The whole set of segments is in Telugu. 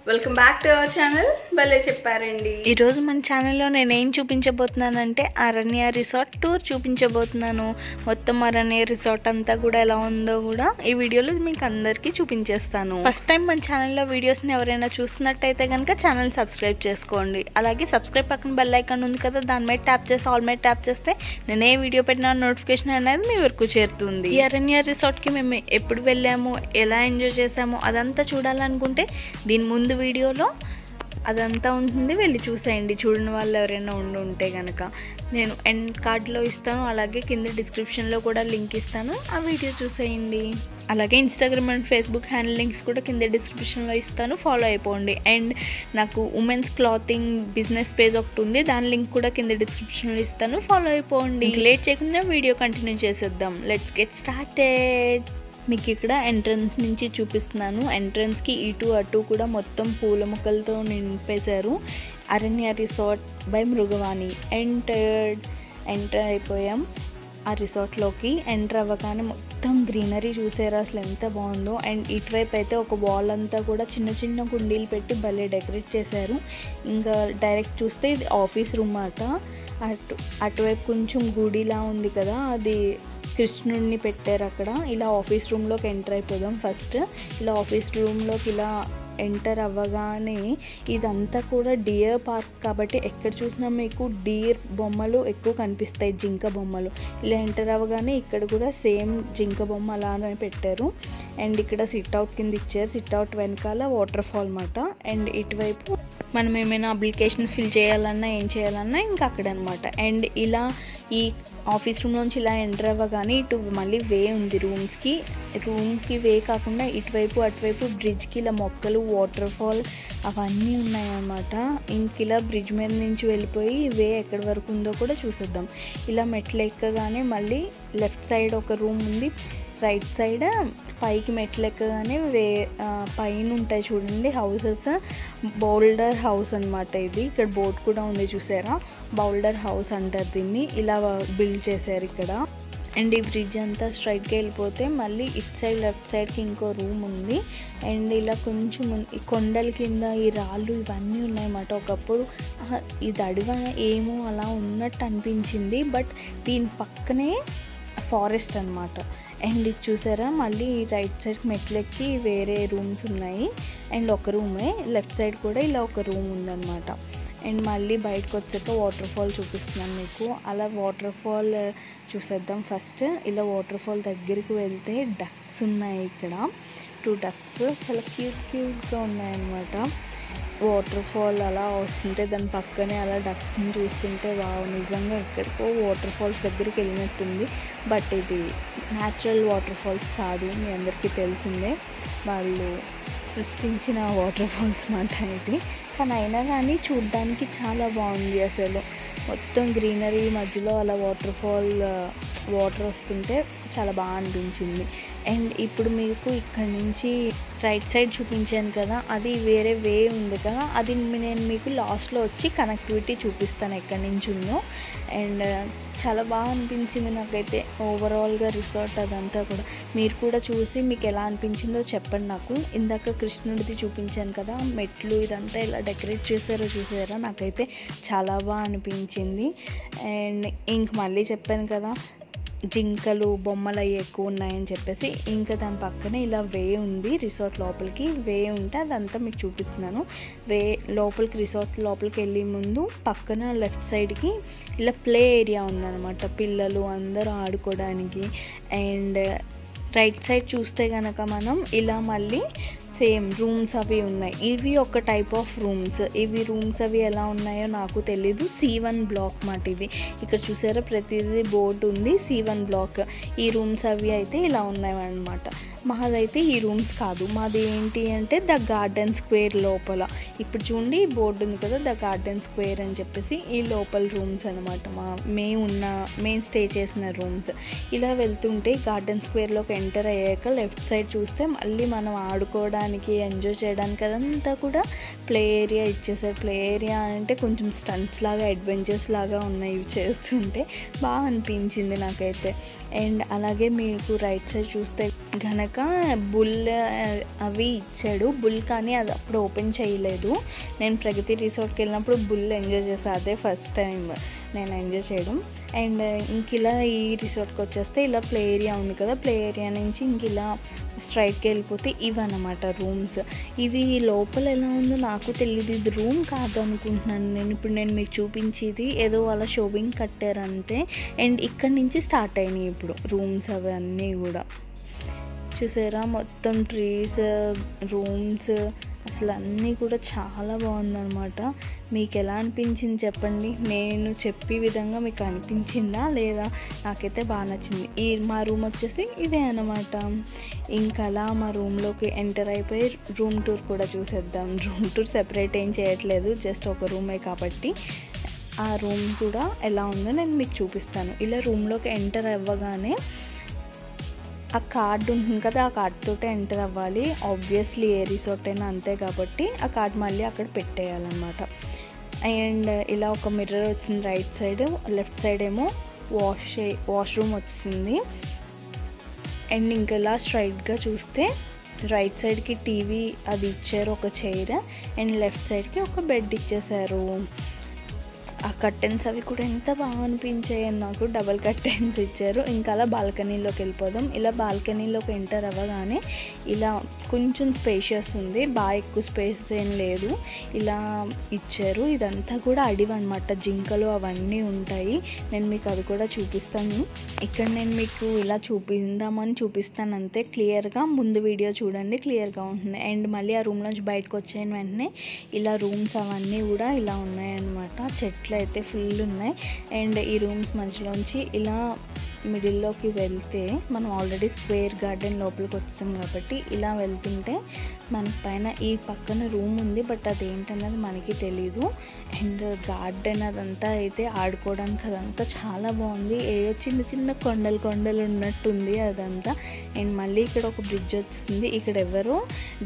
Welcome back to our channel భలే చెప్పారండి. ఈరోజు మన ఛానల్లో నేను ఏం చూపించబోతున్నానంటే అరణ్య రిసార్ట్ టూర్ చూపించబోతున్నాను. మొత్తం అరణ్య రిసార్ట్ అంతా కూడా ఎలా ఉందో కూడా ఈ వీడియోలో మీకు అందరికీ చూపించేస్తాను. ఫస్ట్ టైం మన ఛానల్లో వీడియోస్ని ఎవరైనా చూస్తున్నట్టయితే కనుక ఛానల్ సబ్స్క్రైబ్ చేసుకోండి. అలాగే సబ్స్క్రైబ్ పక్కన బెల్ ఐకాన్ ఉంది కదా, దాని మీద ట్యాప్ చేసి ఆల్ మీద ట్యాప్ చేస్తే నేను ఏ వీడియో పెట్టినా నోటిఫికేషన్ అనేది మీ వరకు చేరుతుంది. ఈ అరణ్య రిసార్ట్కి మేము ఎప్పుడు వెళ్ళాము, ఎలా ఎంజాయ్ చేసాము అదంతా చూడాలనుకుంటే దీని ముందు వీడియోలో అదంతా ఉంటుంది, వెళ్ళి చూసేయండి. చూడని వాళ్ళు ఎవరైనా ఉంటే కనుక నేను ఎండ్ కార్డ్లో ఇస్తాను, అలాగే కింద డిస్క్రిప్షన్లో కూడా లింక్ ఇస్తాను, ఆ వీడియో చూసేయండి. అలాగే Instagram and Facebook handle links కూడా కింద డిస్క్రిప్షన్లో ఇస్తాను, ఫాలో అయిపోండి. అండ్ నాకు ఉమెన్స్ క్లాతింగ్ బిజినెస్ పేజ్ ఒకటి ఉంది, దాని లింక్ కూడా కింద డిస్క్రిప్షన్లో ఇస్తాను, ఫాలో అయిపోండి. లేట్ చేయకుండా వీడియో కంటిన్యూ చేసేద్దాం. Let's get started. మీకు ఇక్కడ ఎంట్రన్స్ నుంచి చూపిస్తున్నాను. ఎంట్రన్స్కి ఇటు అటు కూడా మొత్తం పూల మొక్కలతో నింపేశారు. అరణ్య రిసార్ట్ బై మృగవాణి. ఎంటర్ అయిపోయాం ఆ రిసార్ట్లోకి. ఎంటర్ అవ్వగానే మొత్తం గ్రీనరీ చూసారు, అసలు ఎంత బాగుందో. అండ్ ఇటువైపు అయితే ఒక వాల్ అంతా కూడా చిన్న చిన్న కుండీలు పెట్టి భలే డెకరేట్ చేశారు. ఇంకా డైరెక్ట్ చూస్తే ఇది ఆఫీస్ రూమ్ అట. అటువైపు కొంచెం గుడిలా ఉంది కదా, అది కృష్ణుడిని పెట్టారు అక్కడ. ఇలా ఆఫీస్ రూమ్లోకి ఎంటర్ అయిపోదాం. ఫస్ట్ ఇలా ఆఫీస్ రూమ్లోకి ఇలా ఎంటర్ అవ్వగానే ఇదంతా కూడా డియర్ పార్క్ కాబట్టి ఎక్కడ చూసినా మీకు డియర్ బొమ్మలు ఎక్కువ కనిపిస్తాయి, జింక బొమ్మలు. ఇలా ఎంటర్ అవ్వగానే ఇక్కడ కూడా సేమ్ జింక బొమ్మ అలానే పెట్టారు. అండ్ ఇక్కడ సిట్అవుట్ కింద ఇచ్చారు. సిట్అవుట్ వెనకాల వాటర్ ఫాల్ అన్నమాట. అండ్ ఇటువైపు మనం ఏమైనా అప్లికేషన్ ఫిల్ చేయాలన్నా ఏం చేయాలన్నా ఇంకా అక్కడ అనమాట. అండ్ ఇలా ఈ ఆఫీస్ రూమ్ నుంచి ఇలా ఎంటర్ అవ్వగానే ఇటు మళ్ళీ వే ఉంది రూమ్కి వే కాకుండా ఇటువైపు అటువైపు బ్రిడ్జ్కి ఇలా మొక్కలు, వాటర్ ఫాల్ అవన్నీ ఉన్నాయన్నమాట. ఇంక ఇలా బ్రిడ్జ్ మీద నుంచి వెళ్ళిపోయి వే ఎక్కడి వరకు ఉందో కూడా చూసేద్దాం. ఇలా మెట్లు ఎక్కగానే మళ్ళీ లెఫ్ట్ సైడ్ ఒక రూమ్ ఉంది, రైట్ సైడ్ పైకి మెట్లు ఎక్కగానే పైన ఉంటాయి చూడండి హౌసెస్. బౌల్డర్ హౌస్ అనమాట ఇది. ఇక్కడ బోర్డ్ కూడా ఉంది చూసారా, బౌల్డర్ హౌస్ అంటారు దీన్ని. ఇలా బిల్డ్ చేశారు ఇక్కడ. అండ్ ఈ బ్రిడ్జ్ అంతా స్ట్రైట్గా వెళ్ళిపోతే మళ్ళీ ఇట్ సైడ్ లెఫ్ట్ సైడ్కి ఇంకో రూమ్ ఉంది. అండ్ ఇలా కొంచెం ఈ కొండల కింద ఈ రాళ్ళు ఇవన్నీ ఉన్నాయన్నమాట. ఒకప్పుడు ఇది అడవి ఏమో అలా ఉన్నట్టు అనిపించింది, బట్ దీని పక్కనే ఫారెస్ట్ అనమాట. అండ్ ఇది చూసారా, మళ్ళీ రైట్ సైడ్ మెట్లెక్కి వేరే రూమ్స్ ఉన్నాయి. అండ్ ఒక రూమే లెఫ్ట్ సైడ్ కూడా ఇలా ఒక రూమ్ ఉందన్నమాట. అండ్ మళ్ళీ బయటకు వచ్చాక వాటర్ ఫాల్ చూపిస్తున్నాను మీకు. అలా వాటర్ ఫాల్ చూసేద్దాం. ఫస్ట్ ఇలా వాటర్ ఫాల్ దగ్గరికి వెళ్తే డక్స్ ఉన్నాయి ఇక్కడ, 2 డక్స్ చాలా క్యూట్గా ఉన్నాయన్నమాట. వాటర్ ఫాల్ అలా వస్తుంటే దాని పక్కనే అలా డక్స్ని చూస్తుంటే నిజంగా ఎక్కడికో వాటర్ ఫాల్స్ దగ్గరికి వెళ్ళినట్టుంది. బట్ ఇది న్యాచురల్ వాటర్ ఫాల్స్ కాదు, మీ అందరికీ తెలిసిందే, వాళ్ళు సృష్టించిన వాటర్ ఫాల్స్ మాట ఇది. కానీ అయినా కానీ చూడ్డానికి చాలా బాగుంది. అసలు మొత్తం గ్రీనరీ మధ్యలో అలా వాటర్ వస్తుంటే చాలా బాగా అనిపించింది. అండ్ ఇప్పుడు మీకు ఇక్కడ నుంచి రైట్ సైడ్ చూపించాను కదా, అది వేరే వే ఉంది కదా, అది నేను మీకు లాస్ట్లో వచ్చి కనెక్టివిటీ చూపిస్తాను ఎక్కడి నుంచి ఉందో. అండ్ చాలా బాగా అనిపించింది నాకైతే ఓవరాల్గా రిసార్ట్ అదంతా కూడా. మీరు కూడా చూసి మీకు ఎలా అనిపించిందో చెప్పండి నాకు. ఇందాక కృష్ణుడిది చూపించాను కదా, మెట్లు ఇదంతా ఇలా డెకరేట్ చేశారో చూసారా, నాకైతే చాలా బాగా అనిపించింది. అండ్ ఇంక మళ్ళీ చెప్పాను కదా జింకలు బొమ్మలు అవి ఎక్కువ ఉన్నాయని చెప్పేసి, ఇంకా దాని పక్కనే ఇలా వే ఉంది. రిసార్ట్ లోపలికి వే ఉంటే అదంతా మీకు చూపిస్తున్నాను. రిసార్ట్ లోపలికి వెళ్ళే ముందు పక్కన లెఫ్ట్ సైడ్కి ఇలా ప్లే ఏరియా ఉందన్నమాట, పిల్లలు అందరూ ఆడుకోవడానికి. అండ్ రైట్ సైడ్ చూస్తే కనుక మనం ఇలా మళ్ళీ సేమ్ రూమ్స్ అవి ఉన్నాయి. ఇవి ఒక టైప్ ఆఫ్ రూమ్స్. ఇవి రూమ్స్ అవి ఎలా ఉన్నాయో నాకు తెలీదు. C1 బ్లాక్ మాట ఇవి. ఇక్కడ చూసారా ప్రతిదీ బోర్డు ఉంది, C1 బ్లాక్. ఈ రూమ్స్ అవి అయితే ఇలా ఉన్నాయన్నమాట. మాదైతే ఈ రూమ్స్ కాదు, మాది ఏంటి అంటే ద గార్డెన్ స్క్వేర్ లోపల. ఇప్పుడు చూడండి బోర్డు ఉంది కదా, ద గార్డెన్ స్క్వేర్ అని చెప్పేసి, ఈ లోపల రూమ్స్ అనమాట. మేము స్టే చేసిన రూమ్స్. ఇలా వెళ్తుంటే గార్డెన్ స్క్వేర్లోకి ఎంటర్ అయ్యాక లెఫ్ట్ సైడ్ చూస్తే మళ్ళీ మనం ఆడుకోవడానికి ఎంజాయ్ చేయడానికి అదంతా కూడా ప్లే ఏరియా ఇచ్చేసారు. ప్లే ఏరియా అంటే కొంచెం స్టంట్స్ లాగా, అడ్వెంచర్స్ లాగా ఉన్నాయి ఇవి చేస్తుంటే, బాగా అనిపించింది నాకైతే. అండ్ అలాగే మీకు రైట్ సైడ్ చూస్తే కనుక బుల్ అవి ఇచ్చాడు. బుల్ కానీ అది అప్పుడు ఓపెన్ చేయలేదు. నేను ప్రగతి రిసార్ట్కి వెళ్ళినప్పుడు బుల్ ఎంజాయ్ చేశాను, అదే ఫస్ట్ టైం నేను ఎంజాయ్ చేయడం. అండ్ ఇంక ఇలా ఈ రిసార్ట్కి వచ్చేస్తే ఇలా ప్లే ఏరియా ఉంది కదా, ప్లే ఏరియా నుంచి ఇంక ఇలా స్ట్రైట్కి వెళ్ళిపోతే ఇవన్నమాట రూమ్స్. ఇవి లోపల ఎలా ఉందో నాకు తెలియదు, ఇది రూమ్ కాదు అనుకుంటున్నాను నేను. ఇప్పుడు నేను మీకు చూపించేది ఏదో వాళ్ళ షోవింగ్ కట్టారంతే. అండ్ ఇక్కడి నుంచి స్టార్ట్ అయినాయి ఇప్పుడు రూమ్స్ అవన్నీ కూడా. చూసారా మొత్తం ట్రీస్, రూమ్స్, అసలు అన్నీ కూడా చాలా బాగుందన్నమాట. మీకు ఎలా అనిపించింది చెప్పండి, నేను చెప్పే విధంగా మీకు అనిపించిందా లేదా? నాకైతే బాగా నచ్చింది. మా రూమ్ వచ్చేసి ఇదే అన్నమాట. ఇంకా అలా మా రూమ్లోకి ఎంటర్ అయిపోయి రూమ్ టూర్ కూడా చూసేద్దాం. రూమ్ టూర్ సెపరేట్ ఏం చేయట్లేదు, జస్ట్ ఒక రూమే కాబట్టి ఆ రూమ్ కూడా ఎలా ఉందో నేను మీకు చూపిస్తాను. ఇలా రూమ్లోకి ఎంటర్ అవ్వగానే ఆ కార్డు ఉంటుంది కదా, ఆ కార్డుతోటే ఎంటర్ అవ్వాలి. ఆబ్వియస్లీ ఏ రిసార్ట్ అయినా అంతే కాబట్టి ఆ కార్డ్ మళ్ళీ అక్కడ పెట్టేయాలన్నమాట. అండ్ ఇలా ఒక మిర్రర్ వచ్చింది రైట్ సైడ్, లెఫ్ట్ సైడ్ ఏమో వాష్రూమ్ వచ్చింది. అండ్ ఇంకా ఇలా స్ట్రైట్గా చూస్తే రైట్ సైడ్కి టీవీ అది ఇచ్చారు, ఒక చైర్. అండ్ లెఫ్ట్ సైడ్కి ఒక బెడ్ ఇచ్చేసారు. ఆ కర్టెన్స్ అవి కూడా ఎంత బాగా అనిపించాయి నాకు, డబల్ కర్టెన్స్ ఇచ్చారు. ఇంకా అలా బాల్కనీలోకి వెళ్ళిపోదాం. ఇలా బాల్కనీలోకి ఎంటర్ అవ్వగానే ఇలా కొంచెం స్పేషియస్ ఉంది, బాగా ఎక్కువ స్పేస్ ఏం లేదు, ఇలా ఇచ్చారు. ఇదంతా కూడా అడవి అనమాట, జింకలు అవన్నీ ఉంటాయి. నేను మీకు అది కూడా చూపిస్తాను. ఇక్కడ నేను మీకు ఇలా చూపిస్తాను అంతే క్లియర్గా. ముందు వీడియో చూడండి, క్లియర్గా ఉంటుంది. అండ్ మళ్ళీ ఆ రూమ్ నుంచి బయటకు వచ్చేసిన వెంటనే ఇలా రూమ్స్ అవన్నీ కూడా ఇలా ఉన్నాయన్నమాట. చెట్లు అయితే ఫుల్ ఉన్నాయి. అండ్ ఈ రూమ్స్ మధ్యలోంచి ఇలా మిడిల్లోకి వెళ్తే మనం ఆల్రెడీ స్క్వేర్ గార్డెన్ లోపలికి వచ్చాం కాబట్టి ఇలా వెళ్తుంటే మన పైన ఈ పక్కన రూమ్ ఉంది, బట్ అదేంటన్నది మనకి తెలీదు. అండ్ గార్డెన్ అదంతా అయితే ఆడుకోవడానికి అదంతా చాలా బాగుంది. ఏదో చిన్న చిన్న కొండలు ఉన్నట్టుంది అదంతా. అండ్ మళ్ళీ ఇక్కడ ఒక బ్రిడ్జ్ వచ్చింది. ఇక్కడ ఎవరో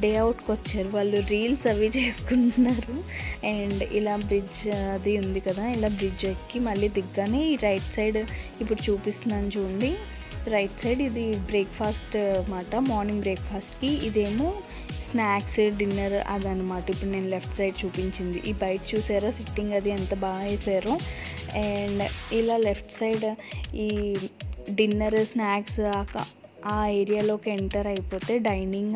డే అవుట్కి వచ్చారు, వాళ్ళు రీల్స్ అవి చేసుకుంటున్నారు. అండ్ ఇలా బ్రిడ్జ్ అది ఉంది కదా, ఇలా బ్రిడ్జ్ ఎక్కి మళ్ళీ దిగ్గానే ఈ రైట్ సైడ్ ఇప్పుడు చూపిస్తున్నాను చూడండి. రైట్ సైడ్ ఇది బ్రేక్ఫాస్ట్ అన్నమాట, మార్నింగ్ బ్రేక్ఫాస్ట్కి. ఇదేమో స్నాక్స్, డిన్నర్ అదనమాట. ఇప్పుడు నేను లెఫ్ట్ సైడ్ చూపించింది. ఈ బయట చూసారో సిట్టింగ్ అది ఎంత బాగా వేసారో. అండ్ ఇలా లెఫ్ట్ సైడ్ ఈ డిన్నర్, స్నాక్స్ ఆ ఏరియాలోకి ఎంటర్ అయిపోతే డైనింగ్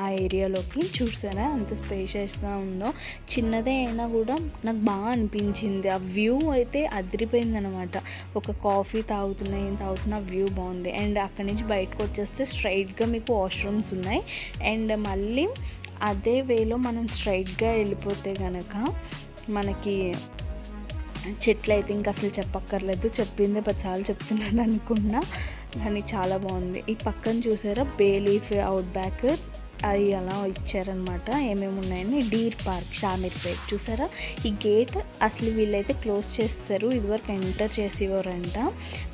ఆ ఏరియాలోకి చూసారా ఎంత స్పేషియస్గా ఉందో. చిన్నదే అయినా కూడా నాకు బాగా అనిపించింది. ఆ వ్యూ అయితే అదిరిపోయింది అనమాట. ఒక కాఫీ తాగుతున్న వ్యూ బాగుంది. అండ్ అక్కడి నుంచి బయటకు వచ్చేస్తే స్ట్రైట్గా మీకు వాష్రూమ్స్ ఉన్నాయి. అండ్ మళ్ళీ అదే వేలో మనం స్ట్రైట్గా వెళ్ళిపోతే కనుక మనకి చెట్లు అయితే ఇంకా అసలు చెప్పక్కర్లేదు, చెప్పిందే 10 సార్లు చెప్తున్నాను అనుకున్నా, కానీ చాలా బాగుంది. ఈ పక్కన చూసారా బేలీఫ్, అవుట్ బ్యాక్ అది అలా ఇచ్చారనమాట. ఏమేమి ఉన్నాయని డీర్ పార్క్, షామీర్పేట్ చూసారా. ఈ గేట్ అసలు వీళ్ళైతే క్లోజ్ చేస్తారు, ఇదివరకు ఎంటర్ చేసేవారంట.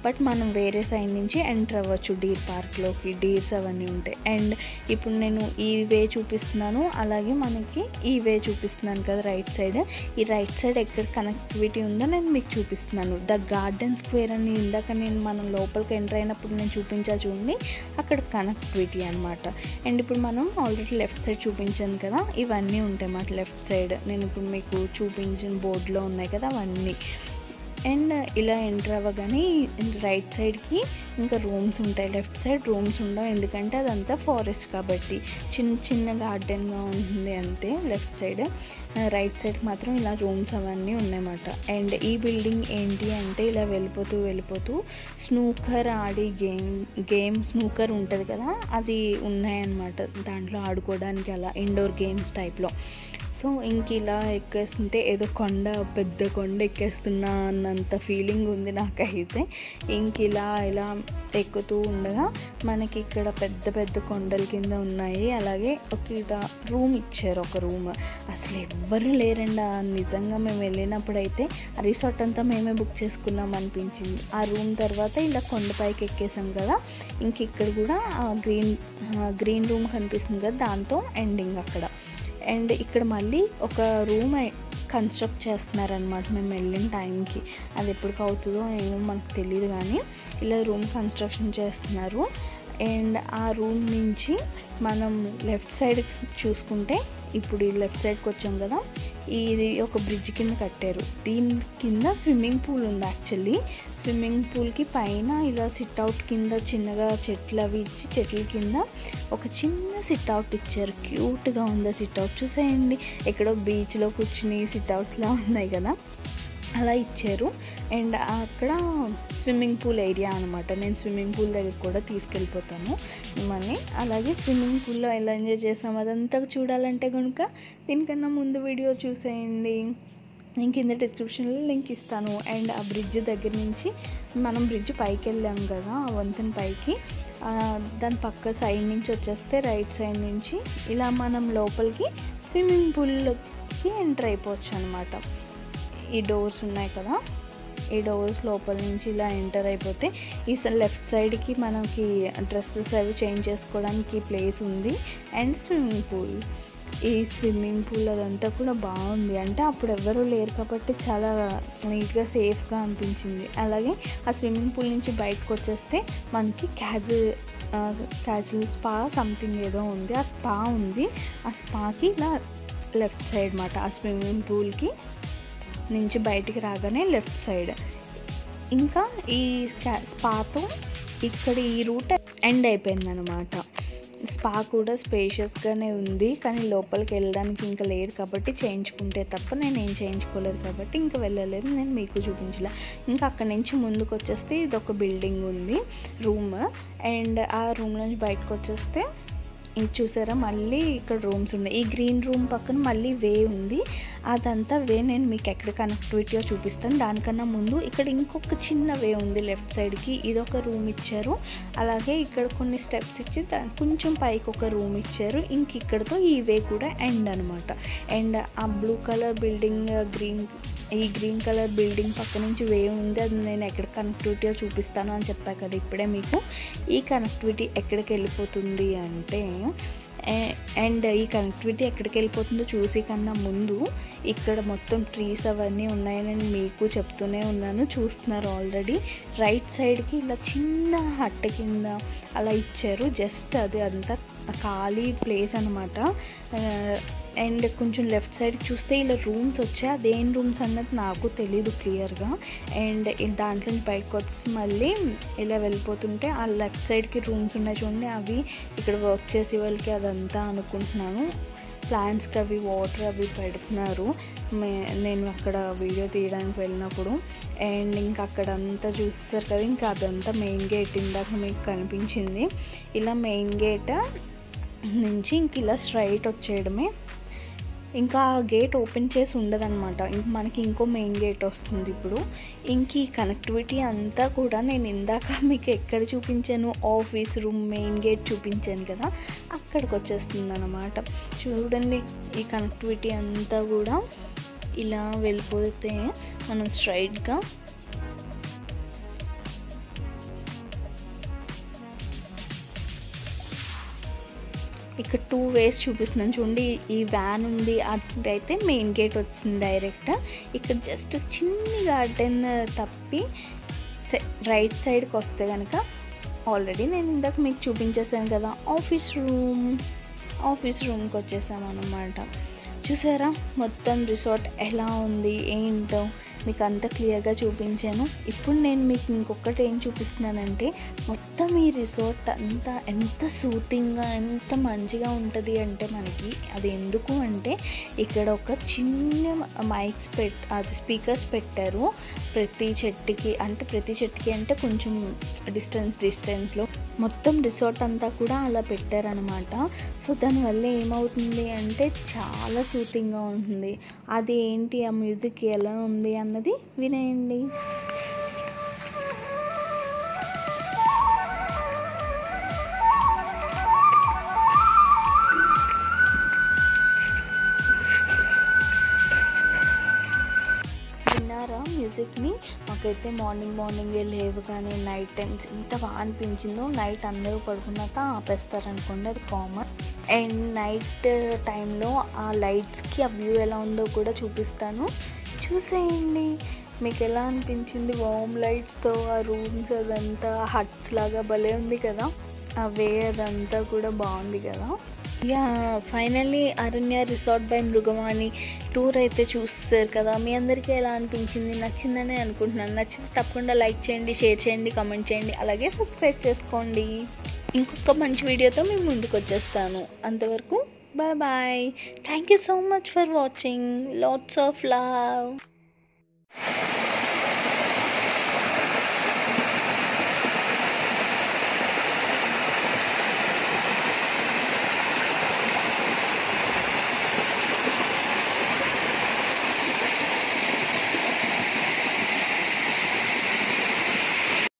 బట్ మనం వేరే సైడ్ నుంచి ఎంటర్ అవ్వచ్చు డీర్ పార్క్లోకి, డీర్స్ అవన్నీ ఉంటాయి. అండ్ ఇప్పుడు నేను ఈ వే చూపిస్తున్నాను, అలాగే మనకి ఈ వే చూపిస్తున్నాను కదా రైట్ సైడ్. ఈ రైట్ సైడ్ ఎక్కడ కనెక్టివిటీ ఉందో నేను మీకు చూపిస్తున్నాను. ద గార్డెన్ స్క్వేర్ అని ఇందాక మనం లోపలికి ఎంటర్ అయినప్పుడు నేను చూపించా చూడండి, అక్కడ కనెక్టివిటీ అనమాట. అండ్ ఇప్పుడు మనం ఆల్రెడీ లెఫ్ట్ సైడ్ చూపించాను కదా, ఇవన్నీ ఉంటాయి అన్నమాట లెఫ్ట్ సైడ్. నేను ఇప్పుడు మీకు చూపించిన బోర్డులో ఉన్నాయి కదా అవన్నీ. అండ్ ఇలా ఎంటర్ అవ్వగానే రైట్ సైడ్కి ఇంకా రూమ్స్ ఉంటాయి, లెఫ్ట్ సైడ్ రూమ్స్ ఉండవు, ఎందుకంటే అదంతా ఫారెస్ట్ కాబట్టి చిన్న గార్డెన్గా ఉంటుంది అంతే లెఫ్ట్ సైడ్. రైట్ సైడ్ మాత్రం ఇలా రూమ్స్ అవన్నీ ఉన్నాయన్నమాట. అండ్ ఈ బిల్డింగ్ ఏంటి అంటే ఇలా వెళ్ళిపోతూ స్నూకర్ ఆడి గేమ్ స్నూకర్ ఉంటుంది కదా, అది ఉన్నాయన్నమాట దాంట్లో ఆడుకోవడానికి, అలా ఇండోర్ గేమ్స్ టైప్లో. సో ఇంక ఇలా ఎక్కేస్తుంటే ఏదో పెద్ద కొండ ఎక్కేస్తున్నా అన్నంత ఫీలింగ్ ఉంది నాకైతే. ఇంక ఇలా ఎక్కుతూ ఉండగా మనకి ఇక్కడ పెద్ద కొండల కింద ఉన్నాయి. అలాగే ఒక రూమ్ ఇచ్చారు, ఒక రూమ్. అసలు ఎవ్వరు లేరండి నిజంగా. మేము వెళ్ళినప్పుడైతే ఆ రిసార్ట్ అంతా మేమే బుక్ చేసుకున్నాం అనిపించింది. ఆ రూమ్ తర్వాత ఇలా కొండపైకి ఎక్కేసాం కదా, ఇంక ఇక్కడ కూడా గ్రీన్ రూమ్ కనిపిస్తుంది కదా, దాంతో ఎండింగ్ అక్కడ. అండ్ ఇక్కడ మళ్ళీ ఒక రూమ్ కన్స్ట్రక్ట్ చేస్తున్నారనమాట మేము వెళ్ళిన టైంకి. అది ఎప్పటికి అవుతుందో ఏమో మనకు తెలియదు, కానీ ఇలా రూమ్ కన్స్ట్రక్షన్ చేస్తున్నారు. అండ్ ఆ రూమ్ నుంచి మనం లెఫ్ట్ సైడ్ చూసుకుంటే, ఇప్పుడు ఈ లెఫ్ట్ సైడ్కి వచ్చాం కదా, ఇది ఒక బ్రిడ్జ్ కింద కట్టారు. దీని కింద స్విమ్మింగ్ పూల్ ఉంది. యాక్చువల్లీ స్విమ్మింగ్ పూల్కి పైన ఇలా సిట్అవుట్ కింద చిన్నగా చెట్లు అవి ఇచ్చి, చెట్ల కింద ఒక చిన్న సిట్అవుట్ ఇచ్చారు. క్యూట్గా ఉంది సిట్అవుట్, చూసేయండి. ఎక్కడో బీచ్లో కూర్చుని సిట్అవుట్స్లా ఉన్నాయి కదా, అలా ఇచ్చారు. అండ్ అక్కడ స్విమ్మింగ్ పూల్ ఏరియా అనమాట. నేను స్విమ్మింగ్ పూల్ దగ్గర కూడా తీసుకెళ్ళిపోతాను మిమ్మల్ని. అలాగే స్విమ్మింగ్ పూల్లో ఎలా ఎంజాయ్ చేసాం అదంతా చూడాలంటే కనుక దీనికన్నా ముందు వీడియో చూసేయండి. నేను కింద డిస్క్రిప్షన్లో లింక్ ఇస్తాను. అండ్ ఆ బ్రిడ్జ్ దగ్గర నుంచి మనం బ్రిడ్జ్ పైకి వెళ్ళాం కదా, ఆ వంతెన పైకి, దాని పక్క సైడ్ నుంచి వచ్చేస్తే రైట్ సైడ్ నుంచి ఇలా మనం లోపలికి స్విమ్మింగ్ పూల్కి ఎంటర్ అయిపోవచ్చు అనమాట. ఈ డోర్స్ ఉన్నాయి కదా, ఈ డోర్స్ లోపల నుంచి ఇలా ఎంటర్ అయిపోతే ఈ లెఫ్ట్ సైడ్కి మనకి డ్రెస్సెస్ అవి చేంజ్ చేసుకోవడానికి ప్లేస్ ఉంది. అండ్ స్విమ్మింగ్ పూల్, ఈ స్విమ్మింగ్ పూల్ అదంతా కూడా బాగుంది. అంటే అప్పుడు ఎవరూ లేరు కాబట్టి చాలా నీట్గా సేఫ్గా అనిపించింది. అలాగే ఆ స్విమ్మింగ్ పూల్ నుంచి బయటకు వచ్చేస్తే మనకి క్యాజువల్ స్పా సంథింగ్ ఏదో ఉంది, ఆ స్పా ఉంది. ఆ స్పాకి ఇలా లెఫ్ట్ సైడ్ మాట, ఆ స్విమ్మింగ్ పూల్కి నుంచి బయటికి రాగానే లెఫ్ట్ సైడ్. ఇంకా ఈ స్పాతో ఇక్కడ ఈ రూట్ ఎండ్ అయిపోయిందనమాట. స్పా కూడా స్పేషియస్గానే ఉంది, కానీ లోపలికి వెళ్ళడానికి ఇంకా లేదు కాబట్టి చేయించుకుంటే తప్ప నేనేం చేయించుకోలేదు కాబట్టి ఇంకా వెళ్ళలేదు, నేను మీకు చూపించలే. ఇంకా అక్కడి నుంచి ముందుకు వచ్చేస్తే ఇది ఒక బిల్డింగ్ ఉంది, రూమ్. అండ్ ఆ రూమ్ నుంచి బయటకు వచ్చేస్తే ఇది చూసారా, మళ్ళీ ఇక్కడ రూమ్స్ ఉన్నాయి. ఈ గ్రీన్ రూమ్ పక్కన మళ్ళీ వే ఉంది. అదంతా వే నేను మీకు ఎక్కడ కనెక్టివిటీయో చూపిస్తాను. దానికన్నా ముందు ఇక్కడ ఇంకొక చిన్న వే ఉంది లెఫ్ట్ సైడ్కి, ఇదొక రూమ్ ఇచ్చారు. అలాగే ఇక్కడ కొన్ని స్టెప్స్ ఇచ్చి కొంచెం పైకి ఒక రూమ్ ఇచ్చారు. ఇంక ఇక్కడతో ఈ వే కూడా ఎండ్ అనమాట. అండ్ ఆ బ్లూ కలర్ బిల్డింగ్, ఈ గ్రీన్ కలర్ బిల్డింగ్ పక్క నుంచి వే ఉంది. అది నేను ఎక్కడ కనెక్టివిటీయో చూపిస్తాను అని చెప్పా కదా ఇప్పుడే మీకు. ఈ కనెక్టివిటీ ఎక్కడికి వెళ్ళిపోతుంది అంటే, అండ్ ఈ కనెక్టివిటీ ఎక్కడికి వెళ్ళిపోతుందో చూసి కన్నా ముందు ఇక్కడ మొత్తం ట్రీస్ అవన్నీ ఉన్నాయని నేను మీకు చెప్తూనే ఉన్నాను, చూస్తున్నారు ఆల్రెడీ. రైట్ సైడ్కి ఇలా చిన్న హట్ట కింద అలా ఇచ్చారు, జస్ట్ అది అంతా ఖాళీ ప్లేస్ అనమాట. అండ్ కొంచెం లెఫ్ట్ సైడ్ చూస్తే ఇలా రూమ్స్ వచ్చాయి, అదేం రూమ్స్ అన్నది నాకు తెలీదు క్లియర్గా. అండ్ దాంట్లో నుంచి బయటకు వచ్చి మళ్ళీ ఇలా వెళ్ళిపోతుంటే ఆ లెఫ్ట్ సైడ్కి రూమ్స్ ఉన్నాయి చూడండి, అవి ఇక్కడ వర్క్ చేసే వాళ్ళకి అదంతా అనుకుంటున్నాను. ప్లాంట్స్కి అవి వాటర్ అవి పెడుతున్నారు నేను అక్కడ వీడియో తీయడానికి వెళ్ళినప్పుడు. అండ్ ఇంకా అక్కడ అంతా చూస్తారు కదా, ఇంకా అదంతా మెయిన్ గేట్ ఇందాక మీకు కనిపించింది. ఇలా మెయిన్ గేట్ నుంచి ఇంక ఇలా స్ట్రైట్ వచ్చేయడమే. ఇంకా ఆ గేట్ ఓపెన్ చేసి ఉండదన్నమాట, ఇంక మనకి ఇంకో మెయిన్ గేట్ వస్తుంది ఇప్పుడు. ఇంక ఈ కనెక్టివిటీ అంతా కూడా నేను ఇందాక మీకు ఎక్కడ చూపించాను, ఆఫీస్ రూమ్ మెయిన్ గేట్ చూపించాను కదా, అక్కడికి వచ్చేస్తుంది అన్నమాట. చూడండి, ఈ కనెక్టివిటీ అంతా కూడా ఇలా వెళ్ళిపోతే మనం స్ట్రైట్గా ఇక్కడ 2 వేస్ చూపిస్తున్నాను చూడండి. ఈ వ్యాన్ ఉంది, అటైతే మెయిన్ గేట్ వచ్చింది డైరెక్ట్. ఇక్కడ జస్ట్ చిన్ని గార్డెన్ తప్పి రైట్ సైడ్కి వస్తే కనుక ఆల్రెడీ నేను ఇందాక మీకు చూపించేసాను కదా, ఆఫీస్ రూమ్కి వచ్చేసామన్నమాట. చూసారా మొత్తం రిసార్ట్ ఎలా ఉంది ఏంటో మీకు అంత క్లియర్గా చూపించాను. ఇప్పుడు నేను మీకు ఇంకొకటి ఏం చూపిస్తున్నానంటే, మొత్తం ఈ రిసార్ట్ అంతా ఎంత సూతింగ్గా ఎంత మంచిగా ఉంటుంది అంటే మనకి, అది ఎందుకు అంటే ఇక్కడ ఒక చిన్న మైక్స్ అది స్పీకర్స్ పెట్టారు ప్రతి చెట్టుకి అంటే కొంచెం డిస్టెన్స్లో మొత్తం రిసార్ట్ అంతా కూడా అలా పెట్టారనమాట. సో దానివల్ల ఏమవుతుంది అంటే చాలా సూతింగ్గా ఉంటుంది. అది ఏంటి, ఆ మ్యూజిక్ ఎలా ఉంది అన్నది వినేయండి. విన్నారా మ్యూజిక్ని? మాకైతే మార్నింగ్ లేవు కానీ నైట్ టైమ్స్ ఎంత బాగా అనిపించిందో. నైట్ అందరూ పడుకున్నాక ఆపేస్తారనుకోండి, అది కామన్. అండ్ నైట్ టైంలో ఆ లైట్స్కి ఆ వ్యూ ఎలా ఉందో కూడా చూపిస్తాను, చూసేయండి. మీకు ఎలా అనిపించింది వామ్ లైట్స్తో ఆ రూమ్స్ అదంతా హట్స్ లాగా భలే ఉంది కదా, అవే అదంతా కూడా బాగుంది కదా. యా ఫైనల్లీ అరణ్య రిసార్ట్ బై మృగవాణి టూర్ అయితే చూస్తారు కదా. మీ అందరికీ ఎలా అనిపించింది, నచ్చిందనే అనుకుంటున్నాను. నచ్చితే తప్పకుండా లైక్ చేయండి, షేర్ చేయండి, కామెంట్ చేయండి, అలాగే సబ్స్క్రైబ్ చేసుకోండి. ఇంకొక మంచి వీడియోతో మేము ముందుకు వచ్చేస్తాను. అంతవరకు bye bye. Thank you so much for watching. Lots of love.